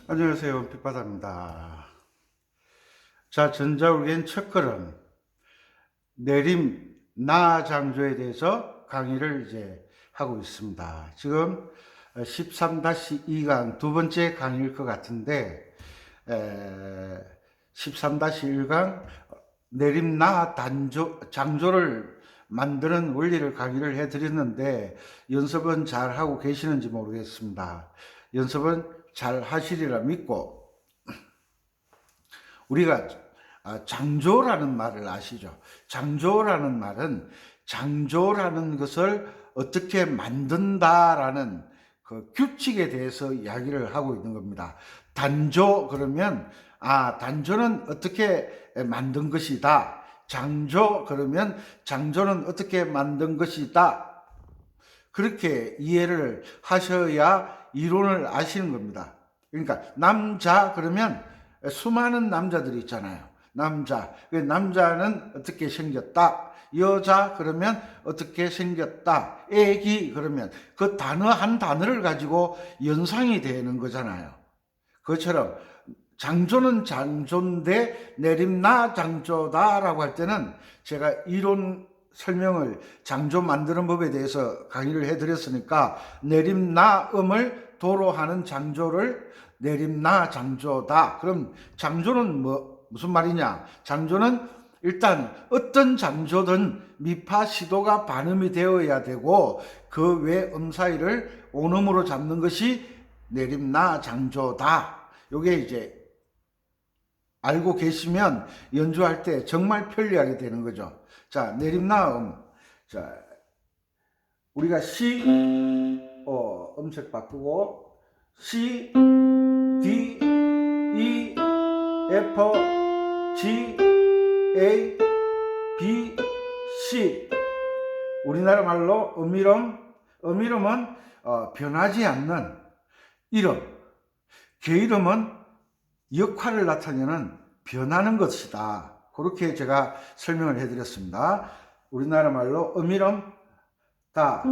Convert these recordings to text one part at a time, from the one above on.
안녕하세요. 빛바다입니다. 자, 전자울겐 첫걸음 내림 나장조에 대해서 강의를 이제 하고 있습니다. 지금 13-2강 두 번째 강의일 것 같은데 13-1강 내림 나 장조를 만드는 원리를 강의를 해드렸는데 연습은 잘 하고 계시는지 모르겠습니다. 연습은 잘 하시리라 믿고, 우리가 장조라는 말을 아시죠? 장조라는 말은 장조라는 것을 어떻게 만든다라는 그 규칙에 대해서 이야기를 하고 있는 겁니다. 단조 그러면 단조는 어떻게 만든 것이다. 장조 그러면 장조는 어떻게 만든 것이다. 그렇게 이해를 하셔야 이론을 아시는 겁니다. 그러니까 남자 그러면 수많은 남자들이 있잖아요. 남자는 어떻게 생겼다. 여자 그러면 어떻게 생겼다. 애기 그러면 그 단어 한 단어를 가지고 연상이 되는 거잖아요. 그것처럼 장조는 장조인데 내림나 장조다라고 할 때는 제가 이론 설명을 장조 만드는 법에 대해서 강의를 해드렸으니까 내림나음을 도로 하는 장조를 내림나 장조다. 그럼 장조는 무슨 말이냐? 장조는 일단 어떤 장조든 미파 시도가 반음이 되어야 되고 그 외 사이를 온음으로 잡는 것이 내림나 장조다. 요게 이제 알고 계시면 연주할 때 정말 편리하게 되는 거죠. 자, 내림나음. 자, 우리가 C, 음색 바꾸고 C, D, E, F, G, A, B, C. 우리나라 말로 음이름은 변하지 않는 이름, 계이름은 역할을 나타내는 변하는 것이다. 그렇게 제가 설명을 해드렸습니다. 우리나라 말로 음이름 다,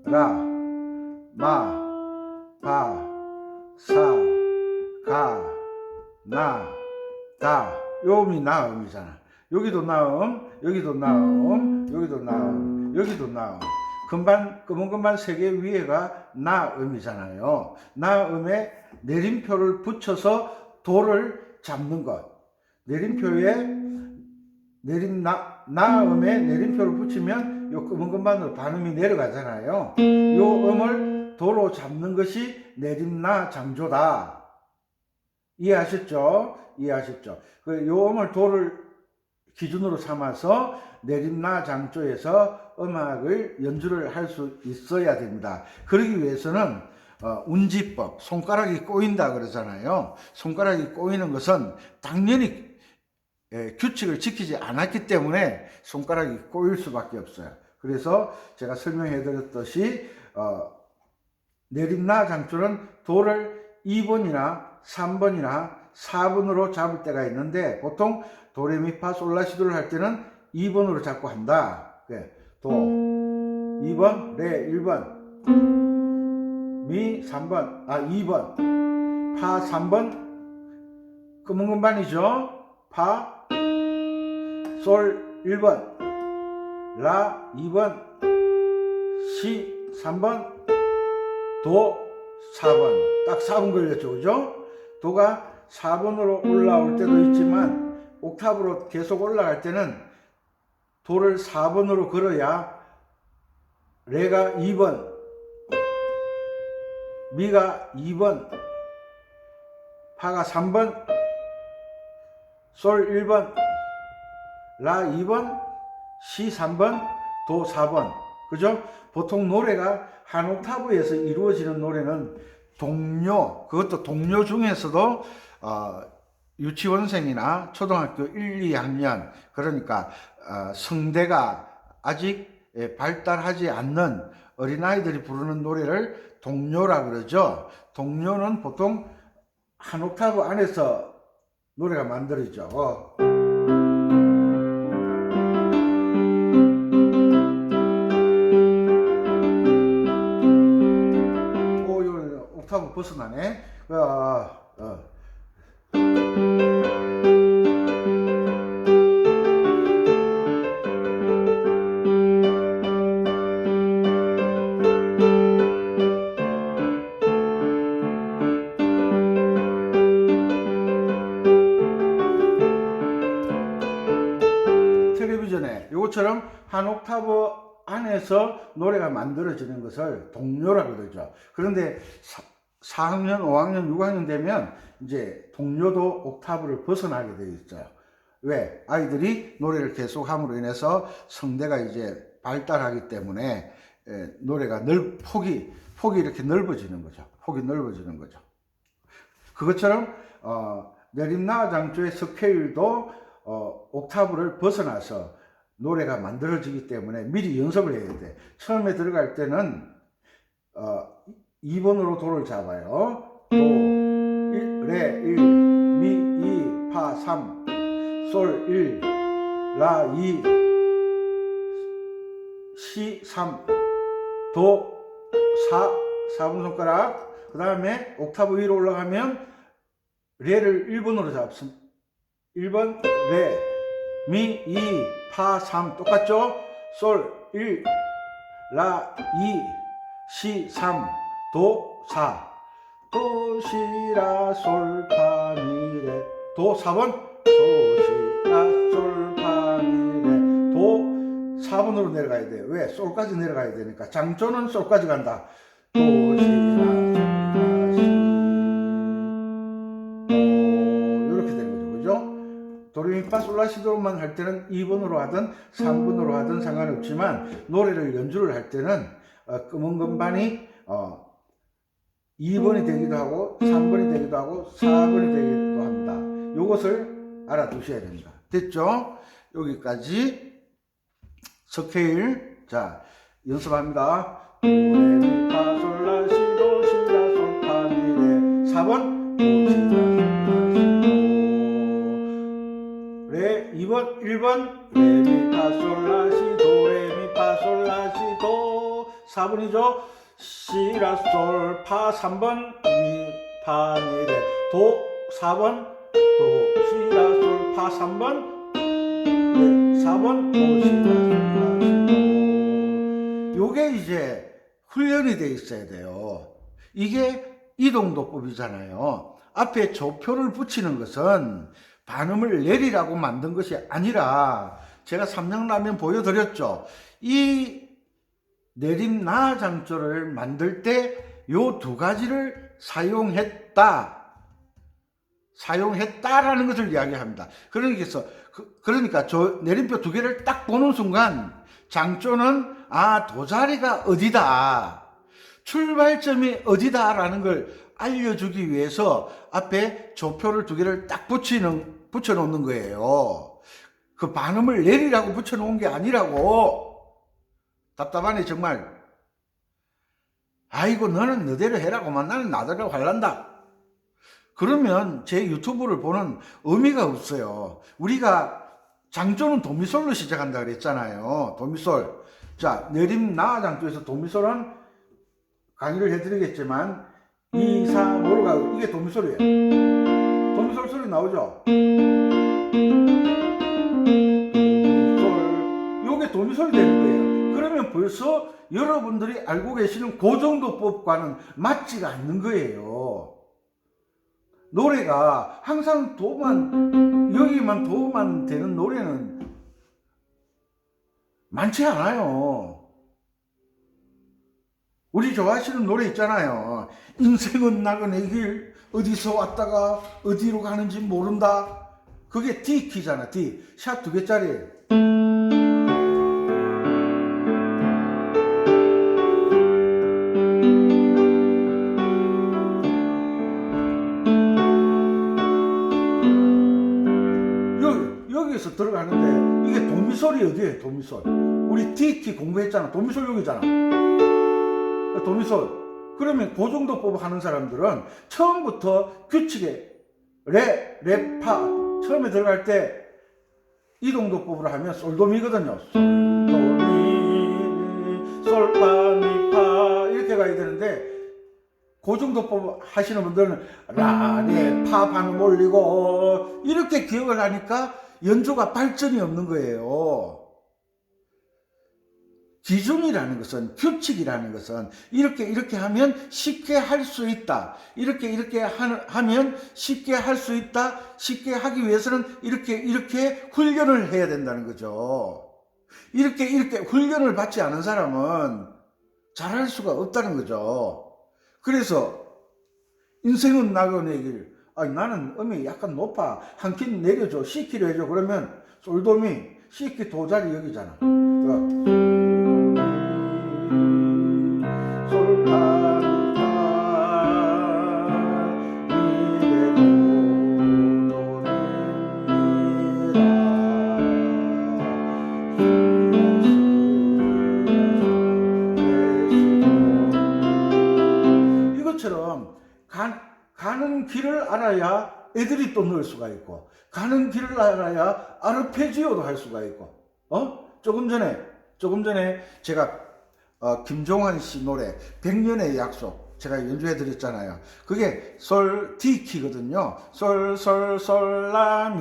라, 마, 파, 사, 가, 나, 다. 요 음이 나음이잖아. 여기도 나음, 여기도 나음, 여기도 나음, 여기도 나음. 검은 금반 세 개 위에가 나음이잖아요. 나음에 내림표를 붙여서 도를 잡는 것. 내림표에 나음에 내림표를 붙이면 요 검은 금반으로 반음이 내려가잖아요. 요 음을 도로 잡는 것이 내림나 장조다. 이해하셨죠? 요 음을 도를 기준으로 삼아서 내림나 장조에서 음악을 연주를 할 수 있어야 됩니다. 그러기 위해서는 운지법, 손가락이 꼬인다 그러잖아요. 손가락이 꼬이는 것은 당연히 규칙을 지키지 않았기 때문에 손가락이 꼬일 수밖에 없어요. 그래서 제가 설명해 드렸듯이 내림나 장조는 도를 2번이나 3번이나 4번으로 잡을 때가 있는데 보통 도레미파솔라시도를 할 때는 2번으로 잡고 한다. 도 2번, 레 1번, 미 3번, 2번, 파 3번, 검은 금반이죠. 파, 솔 1번, 라 2번, 시 3번, 도 4번. 딱 4번 걸렸죠. 그죠? 도가 4번으로 올라올 때도 있지만 옥탑으로 계속 올라갈 때는 도를 4번으로 걸어야 레가 2번, 미가 2번, 파가 3번, 솔 1번, 라 2번, 시 3번, 도 4번. 그죠? 보통 노래가 한 옥타브에서 이루어지는 노래는 동요, 그것도 동요 중에서도 유치원생이나 초등학교 1, 2학년, 그러니까 성대가 아직 발달하지 않는 어린아이들이 부르는 노래를 동요라 그러죠. 동요는 보통 한 옥타브 안에서 노래가 만들어지죠. 옥타브 벗어나네. 텔레비전에 요것처럼 한 옥타브 안에서 노래가 만들어지는 것을 동요라고 그러죠. 그런데 4학년, 5학년, 6학년 되면 이제 동요도 옥타브를 벗어나게 되어 있어요. 왜? 아이들이 노래를 계속 함으로 인해서 성대가 이제 발달하기 때문에 노래가 폭이 이렇게 넓어지는 거죠. 폭이 넓어지는 거죠. 그것처럼 내림나 장조의 스케일도 옥타브를 벗어나서 노래가 만들어지기 때문에 미리 연습을 해야 돼. 처음에 들어갈 때는 2번으로 도를 잡아요. 도, 레, 1, 미, 2, 파, 3, 솔, 1, 라, 2, 시, 3, 도, 4번 손가락. 그 다음에 옥타브 위로 올라가면 레를 1번으로 잡습니다. 1번 레, 미, 2, 파, 3 똑같죠? 솔 1, 라 2, 시 3, 도 4, 도, 시, 라, 솔, 파, 미, 레, 도 4번, 도, 시, 라, 솔, 파, 미, 레, 도 4번으로 내려가야 돼요. 왜? 솔까지 내려가야 되니까. 장조는 솔까지 간다. 도, 시, 라, 솔, 라, 시, 도 이렇게 되는 거죠. 그죠? 도레미파솔라시도만 할 때는 2번으로 하든 3번으로 하든 상관없지만 노래를 연주를 할 때는 검은 건반이 2번이 되기도 하고 3번이 되기도 하고 4번이 되기도 합니다. 요것을 알아두셔야 됩니다. 됐죠? 여기까지 스케일. 자, 연습합니다. 도레미파솔라시도 시라솔파미레 4번 레 2번 1번 레미파솔라시 도레미파솔라시도 4번이죠. 시라솔 파 3번 미파미레 도 4번 도 시라솔 파 3번 레 4번 도 시라솔 요게 이제 훈련이 돼 있어야 돼요. 이게 이동도법이잖아요. 앞에 조표를 붙이는 것은 반음을 내리라고 만든 것이 아니라 제가 삼양라면 보여드렸죠. 이 내림나 장조를 만들 때 요 두 가지를 사용했다라는 것을 이야기합니다. 그러니까 저 내림표 두 개를 딱 보는 순간 장조는 도자리가 어디다, 출발점이 어디다라는 걸 알려주기 위해서 앞에 조표를 두 개를 딱 붙여놓는 거예요. 그 반음을 내리라고 붙여놓은 게 아니라고. 답답하네 정말. 아이고 너는 너대로 해라고만, 나는 나대로 할란다. 그러면 제 유튜브를 보는 의미가 없어요. 우리가 장조는 도미솔로 시작한다 그랬잖아요. 도미솔. 자, 내림나 장조에서 도미솔은 강의를 해드리겠지만 2, 4, 5로 가고 이게 도미솔이에요. 도미솔 소리 나오죠? 도미솔. 요게 도미솔이 되는 거예요. 그러면 벌써 여러분들이 알고 계시는 고정도법과는 맞지가 않는 거예요. 노래가 항상 여기만 도만 되는 노래는 많지 않아요. 우리 좋아하시는 노래 있잖아요. 인생은 나그네 길, 어디서 왔다가 어디로 가는지 모른다. 그게 D 키잖아. D. 샵 2개짜리. 여기에서 들어가는데 이게 도미솔이 어디에요? 도미솔. 우리 D키 공부했잖아. 도미솔 여기잖아. 도미솔. 그러면 고정도법 하는 사람들은 처음부터 규칙에 레, 파 처음에 들어갈 때 이동도법으로 하면 솔도미거든요. 솔도미, 솔파미파 이렇게 가야 되는데 고중도법 하시는 분들은 라레 파 반음 올리고 이렇게 기억을 하니까 연주가 발전이 없는 거예요. 기준이라는 것은, 규칙이라는 것은 이렇게 하면 쉽게 할 수 있다. 이렇게 하면 쉽게 할 수 있다. 쉽게 하기 위해서는 이렇게 훈련을 해야 된다는 거죠. 이렇게 훈련을 받지 않은 사람은 잘할 수가 없다는 거죠. 그래서 인생은 나그네 길. 나는 음이 약간 높아. 한 키 내려줘. C키로 해줘. 그러면 솔도미 C키 도자리 여기잖아. 이것처럼 가는 길을 알아야 애들이 또 넣을 수가 있고, 가는 길을 알아야 아르페지오도 할 수가 있고. 조금 전에 제가 김종환 씨 노래 100년의 약속 제가 연주해 드렸잖아요. 그게 솔 D 키거든요. 솔라미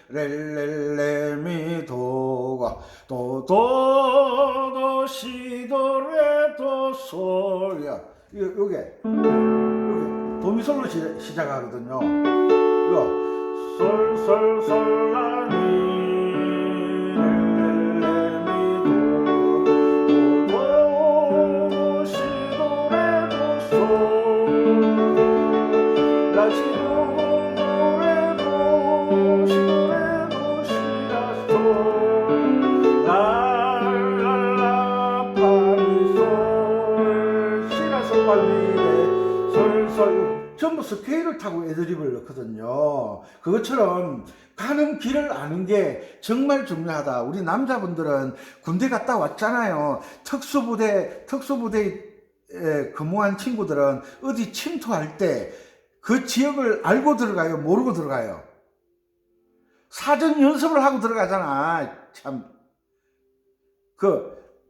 렐렐레미 도가 도도 시도레 도 솔야. 요게 도미솔로 시작하거든요. 이거 솔라미 전부 스케일을 타고 애드립을 넣거든요. 그것처럼 가는 길을 아는 게 정말 중요하다. 우리 남자분들은 군대 갔다 왔잖아요. 특수부대에 근무한 친구들은 어디 침투할 때 그 지역을 알고 들어가요? 모르고 들어가요? 사전 연습을 하고 들어가잖아. 참.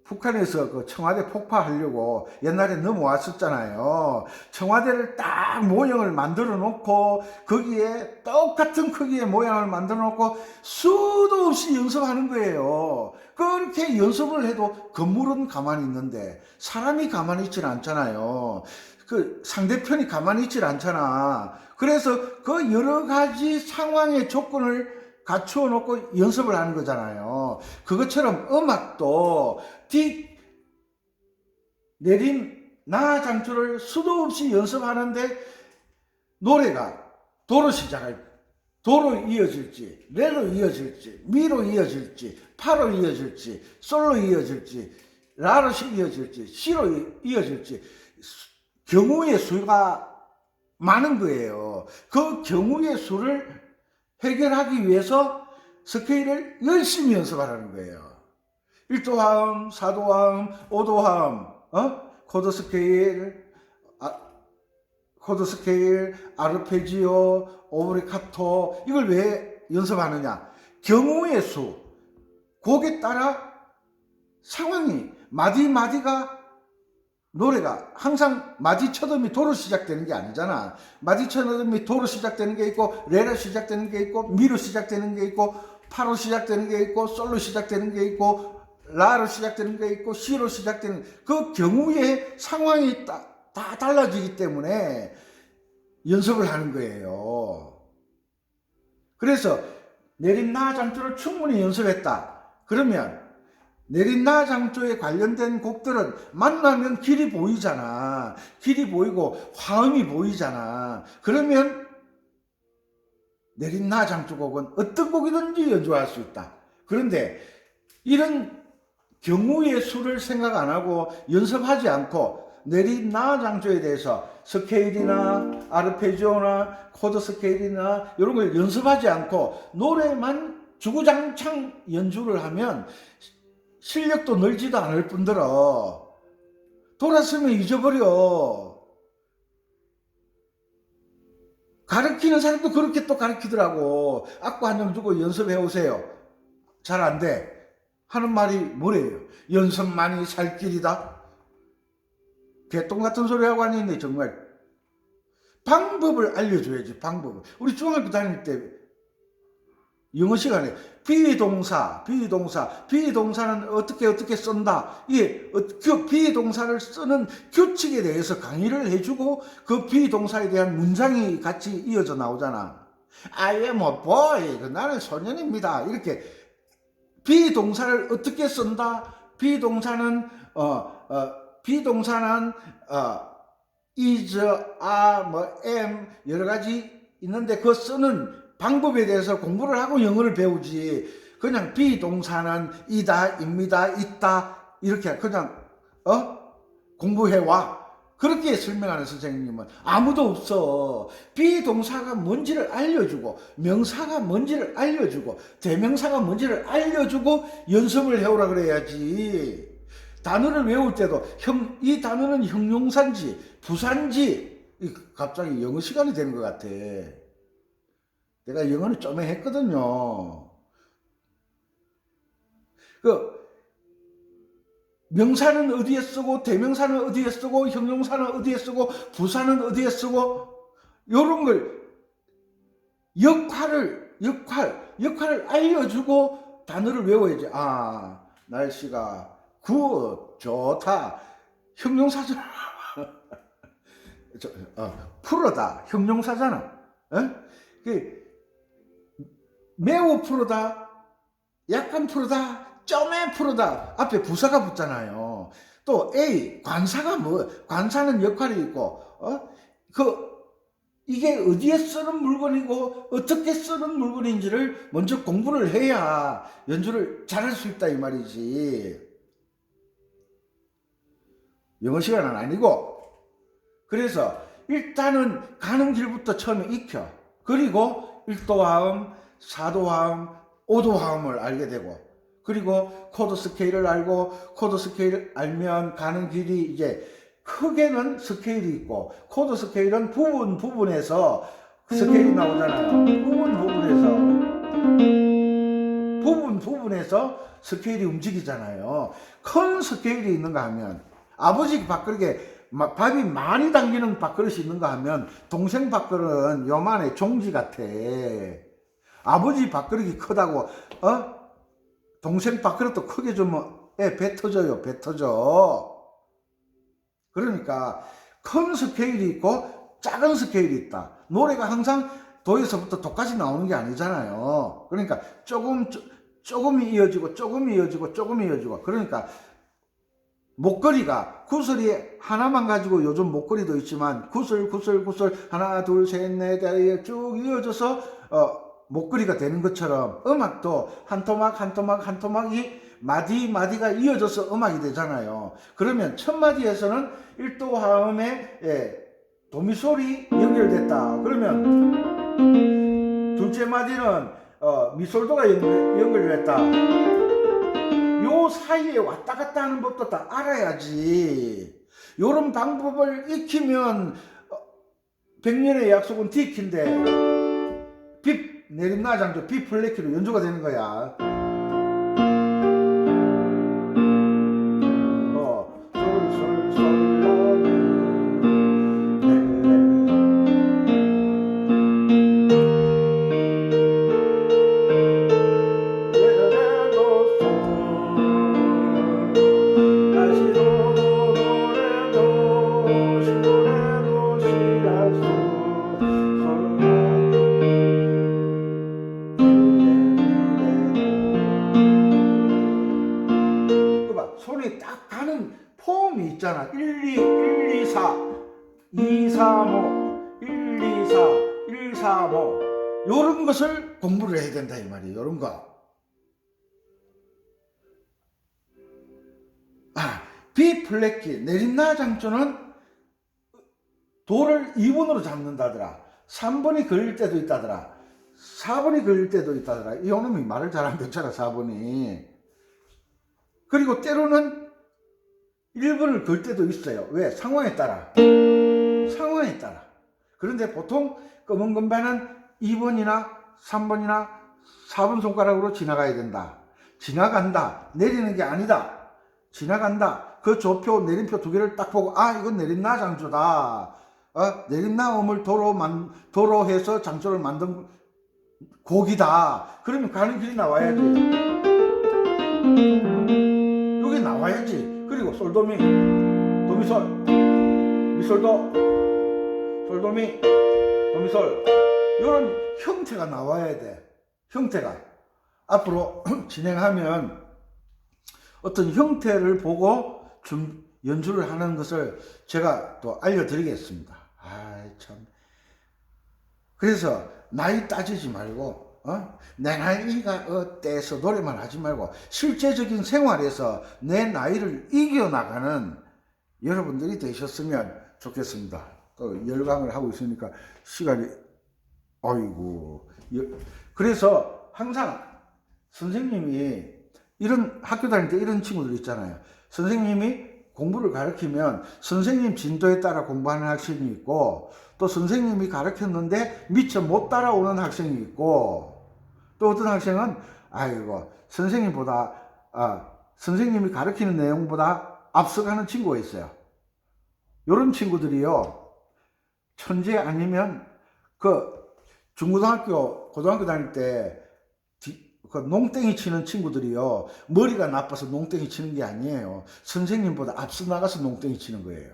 북한에서 청와대 폭파하려고 옛날에 넘어왔었잖아요. 청와대를 딱 모형을 만들어 놓고 거기에 똑같은 크기의 모양을 만들어 놓고 수도 없이 연습하는 거예요. 그렇게 연습을 해도 건물은 가만히 있는데 사람이 가만히 있질 않잖아요. 상대편이 가만히 있질 않잖아. 그래서 그 여러 가지 상황의 조건을 갖추어 놓고 연습을 하는 거잖아요. 그것처럼 음악도 내림 나 장조를 수도 없이 연습하는데 노래가 도로 이어질지, 레로 이어질지, 미로 이어질지, 파로 이어질지, 솔로 이어질지, 라로 이어질지, 시로 이어질지 경우의 수가 많은 거예요. 그 경우의 수를 해결하기 위해서 스케일을 열심히 연습하라는 거예요. 1도화음, 4도화음, 5도화음, 코드 스케일, 아르페지오, 오브리카토. 이걸 왜 연습하느냐? 경우의 수, 곡에 따라 상황이 마디마디가 노래가 항상 마디 첫음이 도로 시작되는 게 아니잖아. 마디 첫음이 도로 시작되는 게 있고, 레로 시작되는 게 있고, 미로 시작되는 게 있고, 파로 시작되는 게 있고, 솔로 시작되는 게 있고, 라로 시작되는 게 있고, 시로 시작되는 그 경우의 상황이 다 달라지기 때문에 연습을 하는 거예요. 그래서 내림나 장조를 충분히 연습했다. 그러면 내림나 장조에 관련된 곡들은 만나면 길이 보이잖아. 길이 보이고 화음이 보이잖아. 그러면 내림나 장조 곡은 어떤 곡이든지 연주할 수 있다. 그런데 이런 경우의 수를 생각 안 하고 연습하지 않고 내림나 장조에 대해서 스케일이나 아르페지오나 코드 스케일이나 이런 걸 연습하지 않고 노래만 주구장창 연주를 하면 실력도 늘지도 않을 뿐더러 돌았으면 잊어버려. 가르치는 사람도 그렇게 또 가르치더라고. 악보 한 장 주고 연습해 오세요. 잘 안 돼. 하는 말이 뭐래요? 연습만이 살 길이다. 개똥 같은 소리 하고 앉아있네 정말. 방법을 알려줘야지. 방법을. 우리 중학교 다닐 때 영어 시간에 비동사는 어떻게 쓴다. 이게 비동사를 쓰는 규칙에 대해서 강의를 해주고 그 비동사에 대한 문장이 같이 이어져 나오잖아. I am a boy. 나는 소년입니다. 이렇게 비동사를 어떻게 쓴다. 비동사는 is, are, am 여러 가지 있는데 그 쓰는 방법에 대해서 공부를 하고 영어를 배우지. 그냥 비동사는 이다, 입니다, 있다 이렇게 그냥 공부해와. 그렇게 설명하는 선생님은 아무도 없어. 비동사가 뭔지를 알려주고 명사가 뭔지를 알려주고 대명사가 뭔지를 알려주고 연습을 해오라 그래야지. 단어를 외울 때도 이 단어는 형용사인지 부사인지. 갑자기 영어 시간이 되는 것 같아. 내가 영어를 좀 했거든요. 명사는 어디에 쓰고 대명사는 어디에 쓰고 형용사는 어디에 쓰고 부사는 어디에 쓰고 요런 걸 역할을 알려주고 단어를 외워야지. 아, 날씨가 굿, 좋다. 형용사잖아. 프로다. 형용사잖아. 매우 프로다. 약간 프로다. 점에 프로다. 앞에 부사가 붙잖아요. 또 A, 관사는 역할이 있고, 이게 어디에 쓰는 물건이고, 어떻게 쓰는 물건인지를 먼저 공부를 해야 연주를 잘할 수 있다, 이 말이지. 영어 시간은 아니고. 그래서 일단은 가는 길부터 처음에 익혀. 그리고 1도화음, 4도화음, 5도화음을 알게 되고, 그리고 코드 스케일을 알고, 코드 스케일을 알면 가는 길이 이제 크게는 스케일이 있고, 코드 스케일은 부분에서 스케일이 나오잖아요. 부분에서 스케일이 움직이잖아요. 큰 스케일이 있는가 하면, 아버지 밥그릇에 밥이 많이 담기는 밥그릇이 있는가 하면, 동생 밥그릇은 요만해 종지 같아. 아버지 밥그릇이 크다고 동생 밥그릇도 크게 주면 배 터져요. 배 터져. 그러니까 큰 스케일이 있고 작은 스케일이 있다. 노래가 항상 도에서부터 도까지 나오는 게 아니잖아요. 그러니까 조금이 이어지고 조금이 이어지고 그러니까 목걸이가 구슬이 하나만 가지고 요즘 목걸이도 있지만 구슬 하나 둘 셋 넷 다섯 쭉 이어져서 목걸이가 되는 것처럼 음악도 한 토막이 마디가 이어져서 음악이 되잖아요. 그러면 첫 마디에서는 1도 화음에 도미솔이 연결됐다. 그러면 둘째 마디는 미솔도가 연결됐다. 요 사이에 왔다 갔다 하는 법도 다 알아야지. 요런 방법을 익히면 백년의 약속은 디키인데 내림나장조 B 플랫키로 연주가 되는 거야. 손이 딱 가는 폼이 있잖아. 1, 2, 4, 2, 3, 5, 1, 2, 4, 1, 3, 5 요런 것을 공부를 해야 된다 이 말이에요. 요런 거. B 플랫키 내림나 장조는 도를 2번으로 잡는다더라. 3번이 걸릴 때도 있다더라. 4번이 걸릴 때도 있다더라. 이 놈이 말을 잘 안 듣잖아 4번이. 그리고 때로는 1번을 걸 때도 있어요. 왜? 상황에 따라. 그런데 보통 검은 건반은 2번이나 3번이나 4번 손가락으로 지나가야 된다. 지나간다. 내리는 게 아니다. 지나간다. 그 조표, 내림표 두 개를 딱 보고, 아, 이건 내림나 장조다. 내림나 음을 도로 해서 장조를 만든 곡이다. 그러면 가는 길이 나와야지. 여기 나와야지. 그리고 솔도미, 도미솔, 미솔도, 솔도미, 도미솔. 이런 형태가 나와야 돼. 형태가. 앞으로 진행하면 어떤 형태를 보고 연주를 하는 것을 제가 또 알려드리겠습니다. 참. 그래서 나이 따지지 말고, 내 나이가 어때서 노래만 하지 말고 실제적인 생활에서 내 나이를 이겨나가는 여러분들이 되셨으면 좋겠습니다. 또 열강을 하고 있으니까 시간이, 아이고. 그래서 항상 선생님이 이런 학교 다닐 때 이런 친구들 있잖아요. 선생님이 공부를 가르치면 선생님 진도에 따라 공부하는 학생이 있고, 또 선생님이 가르쳤는데 미처 못 따라오는 학생이 있고, 또 어떤 학생은 아이고 선생님보다 선생님이 가르치는 내용보다 앞서가는 친구가 있어요. 이런 친구들이요, 천재 아니면 그 중고등학교 고등학교 다닐 때 그 농땡이 치는 친구들이요, 머리가 나빠서 농땡이 치는 게 아니에요. 선생님보다 앞서 나가서 농땡이 치는 거예요.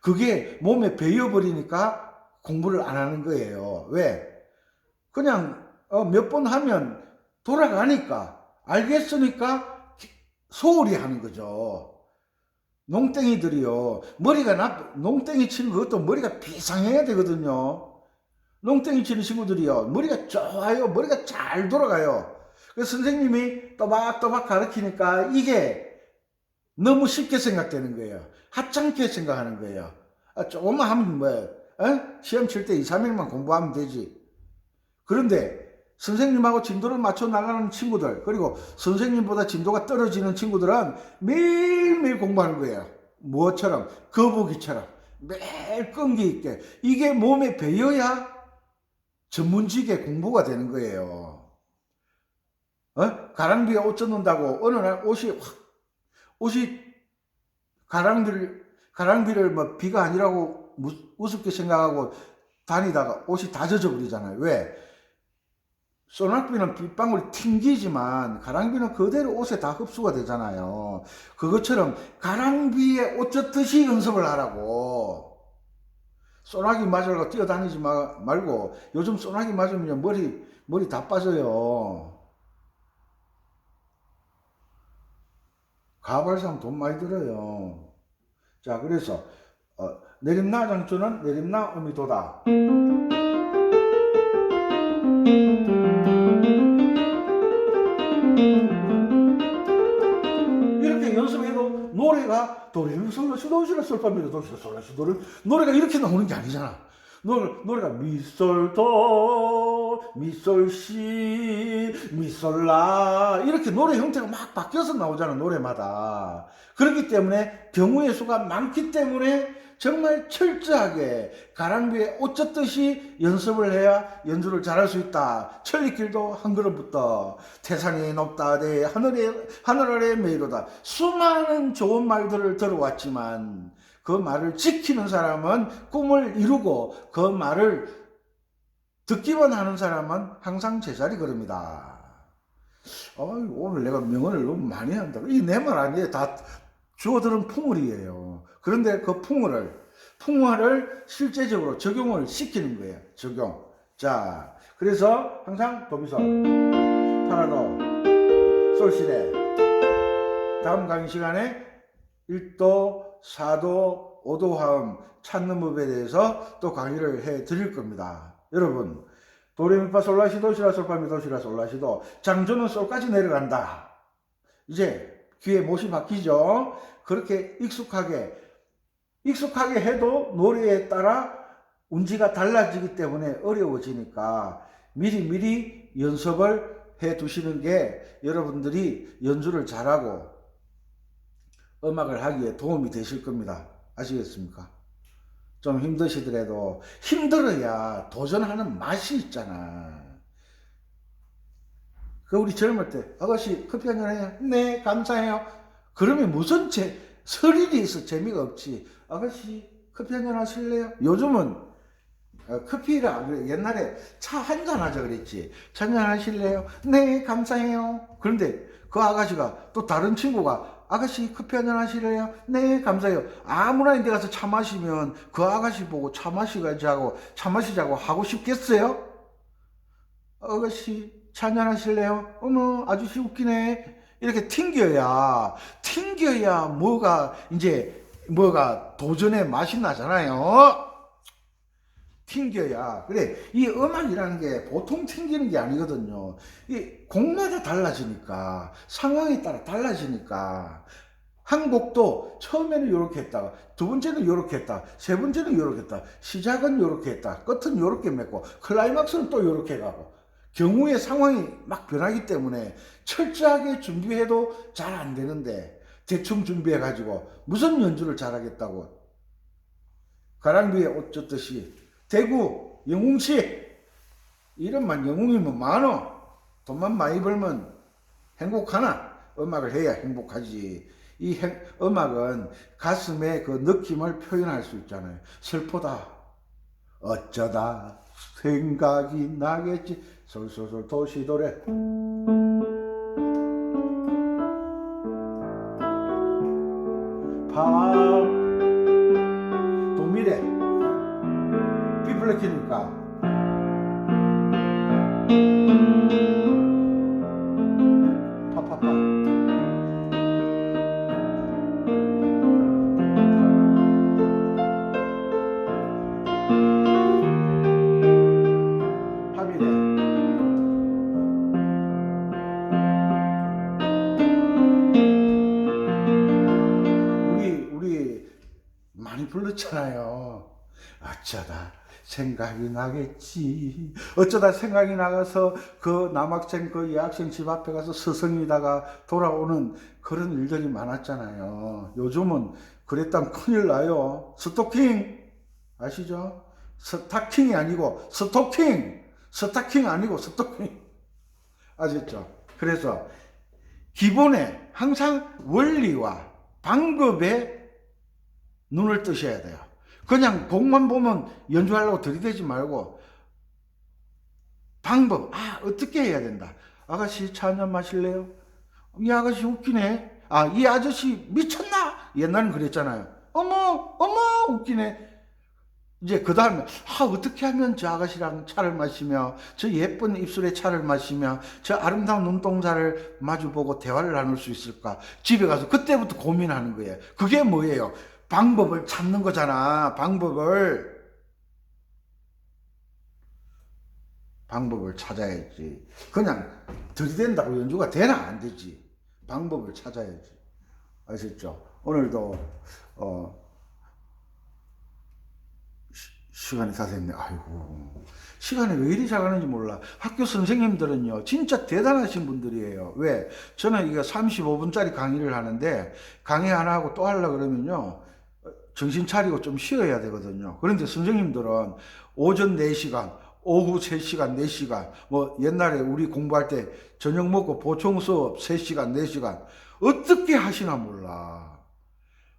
그게 몸에 배어버리니까 공부를 안 하는 거예요. 왜? 그냥 몇 번 하면 돌아가니까, 알겠으니까 소홀히 하는 거죠. 농땡이들이요, 농땡이 치는 것도 머리가 비상해야 되거든요. 농땡이 치는 친구들이요, 머리가 좋아요. 머리가 잘 돌아가요. 그래서 선생님이 또박또박 가르치니까 이게 너무 쉽게 생각되는 거예요. 하찮게 생각하는 거예요. 조금만 하면 시험 칠 때 2, 3일만 공부하면 되지. 그런데 선생님하고 진도를 맞춰 나가는 친구들, 그리고 선생님보다 진도가 떨어지는 친구들은 매일매일 공부하는 거예요. 뭐처럼? 거북이처럼 매일 끈기 있게. 이게 몸에 배어야 전문직의 공부가 되는 거예요. 가랑비에 옷 젖는다고 어느 날 옷이 가랑비를 뭐 비가 아니라고 우습게 생각하고 다니다가 옷이 다 젖어 버리잖아요. 왜? 소낙비는 빗방울이 튕기지만 가랑비는 그대로 옷에 다 흡수가 되잖아요. 그것처럼 가랑비에 옷 젖듯이 연습을 하라고. 소나기 맞으라고 뛰어다니지 말고, 요즘 소나기 맞으면 머리 다 빠져요. 가발상 돈 많이 들어요. 자, 그래서 내림나 장조는 내림나 음이도다. 이렇게 연습해도 노래가 도레미솔라시도시라솔파미도 도시라솔라시도를 노래가 이렇게 나오는 게 아니잖아. 노래가 미솔도 미솔시 미솔라 이렇게 노래 형태가 막 바뀌어서 나오잖아, 노래마다. 그렇기 때문에 경우의 수가 많기 때문에 정말 철저하게 가랑비에 옷 젖듯이 연습을 해야 연주를 잘할 수 있다. 천리길도 한 걸음부터 태산이 높다 내 하늘 아래 메이로다. 수많은 좋은 말들을 들어왔지만 그 말을 지키는 사람은 꿈을 이루고, 그 말을 듣기만 하는 사람은 항상 제자리 걸음이다. 오늘 내가 명언을 너무 많이 한다. 이게 내 말 아니에요. 다 주어들은 풍월이에요. 그런데 그 풍월을 실제적으로 적용을 시키는 거예요. 적용. 자, 그래서 항상 도미솔, 파라도, 솔시레. 다음 강의 시간에 1도, 4도, 5도 화음 찾는 법에 대해서 또 강의를 해 드릴 겁니다. 여러분, 도레미파 솔라시도 시라솔파미도 시라솔라시도, 장조는 솔까지 내려간다. 이제 귀에 못이 박히죠? 그렇게 익숙하게 해도 노래에 따라 운지가 달라지기 때문에 어려워지니까 미리 연습을 해 두시는 게 여러분들이 연주를 잘하고 음악을 하기에 도움이 되실 겁니다. 아시겠습니까? 좀 힘드시더라도 힘들어야 도전하는 맛이 있잖아. 우리 젊을 때 아가씨 커피 한잔 해요. 네, 감사해요. 그러면 무슨 설일이 있어 재미가 없지. 아가씨 커피 한잔 하실래요? 요즘은 커피라 그래. 옛날에 차 한잔 하자 그랬지. 차 한잔 하실래요? 네 감사해요. 그런데 그 아가씨가 또 다른 친구가 아가씨 커피 한잔 하실래요? 네 감사해요. 아무나 인데 가서 차 마시면 그 아가씨 보고 차 마시자고 차 마시자고 하고 싶겠어요? 아가씨 차 한잔 하실래요? 어머 아저씨 웃기네. 이렇게 튕겨야 뭐가 이제 뭐가 도전의 맛이 나잖아요. 튕겨야. 그래, 이 음악이라는 게 보통 튕기는 게 아니거든요. 이 곡마다 달라지니까, 상황에 따라 달라지니까, 한 곡도 처음에는 이렇게 했다가, 두 번째는 이렇게 했다, 세 번째는 이렇게 했다, 시작은 이렇게 했다, 끝은 이렇게 맺고, 클라이막스는 또 이렇게 가고, 경우의 상황이 막 변하기 때문에 철저하게 준비해도 잘 안 되는데, 대충 준비해가지고, 무슨 연주를 잘하겠다고, 가랑비에 옷 젖듯이, 대구 영웅시 이름만 영웅이면 많어. 돈만 많이 벌면 행복하나? 음악을 해야 행복하지. 음악은 가슴의 그 느낌을 표현할 수 있잖아요. 슬프다 어쩌다 생각이 나겠지. 솔솔솔 도시도래. 밤 도미래 B플랫이니까 파파파. 팝이래. 우리 많이 불렀잖아요. 어쩌다 생각이 나겠지. 어쩌다 생각이 나가서 그 남학생 그 여학생 집 앞에 가서 서성이다가 돌아오는 그런 일들이 많았잖아요. 요즘은 그랬다면 큰일 나요. 스토킹 아시죠? 스타킹이 아니고 스토킹. 스타킹 아니고 스토킹. 아셨죠? 그래서 기본에 항상 원리와 방법에 눈을 뜨셔야 돼요. 그냥 곡만 보면 연주하려고 들이대지 말고 방법, 어떻게 해야 된다. 아가씨 차 한잔 마실래요? 이 아가씨 웃기네. 이 아저씨 미쳤나? 옛날엔 그랬잖아요. 어머 웃기네. 이제 그 다음에 어떻게 하면 저 아가씨랑 차를 마시며 저 예쁜 입술에 차를 마시며 저 아름다운 눈동자를 마주보고 대화를 나눌 수 있을까? 집에 가서 그때부터 고민하는 거예요. 그게 뭐예요? 방법을 찾는 거잖아. 방법을 찾아야지. 그냥 들이댄다고 연주가 되나? 안 되지. 방법을 찾아야지. 아셨죠? 오늘도 시간이 다 됐네. 아이고, 시간이 왜 이리 잘 가는지 몰라. 학교 선생님들은요 진짜 대단하신 분들이에요. 왜? 저는 이거 35분짜리 강의를 하는데 강의 하나 하고 또 하려고 그러면요 정신 차리고 좀 쉬어야 되거든요. 그런데 선생님들은 오전 4시간, 오후 3시간, 4시간, 뭐 옛날에 우리 공부할 때 저녁 먹고 보충 수업 3시간, 4시간 어떻게 하시나 몰라.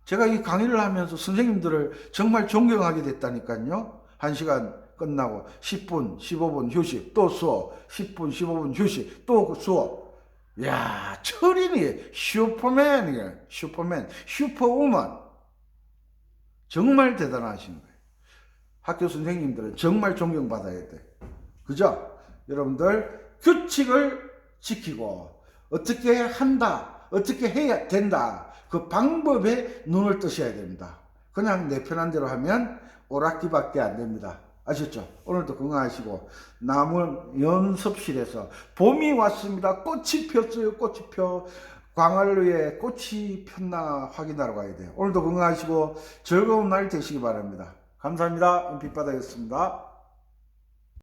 제가 이 강의를 하면서 선생님들을 정말 존경하게 됐다니까요. 1시간 끝나고 10분, 15분 휴식, 또 수업, 10분, 15분 휴식, 또 수업. 야, 철인이 슈퍼맨이에요. 슈퍼맨, 슈퍼우먼. 정말 대단하신 거예요. 학교 선생님들은 정말 존경받아야 돼. 그죠? 여러분들 규칙을 지키고 어떻게 한다, 어떻게 해야 된다. 그 방법에 눈을 뜨셔야 됩니다. 그냥 내 편한 대로 하면 오락기밖에 안 됩니다. 아셨죠? 오늘도 건강하시고 남은 연습실에서 봄이 왔습니다. 꽃이 폈어요. 꽃이 펴. 광안루에 꽃이 폈나 확인하러 가야 돼요. 오늘도 건강하시고 즐거운 날 되시기 바랍니다. 감사합니다. 빛바다였습니다.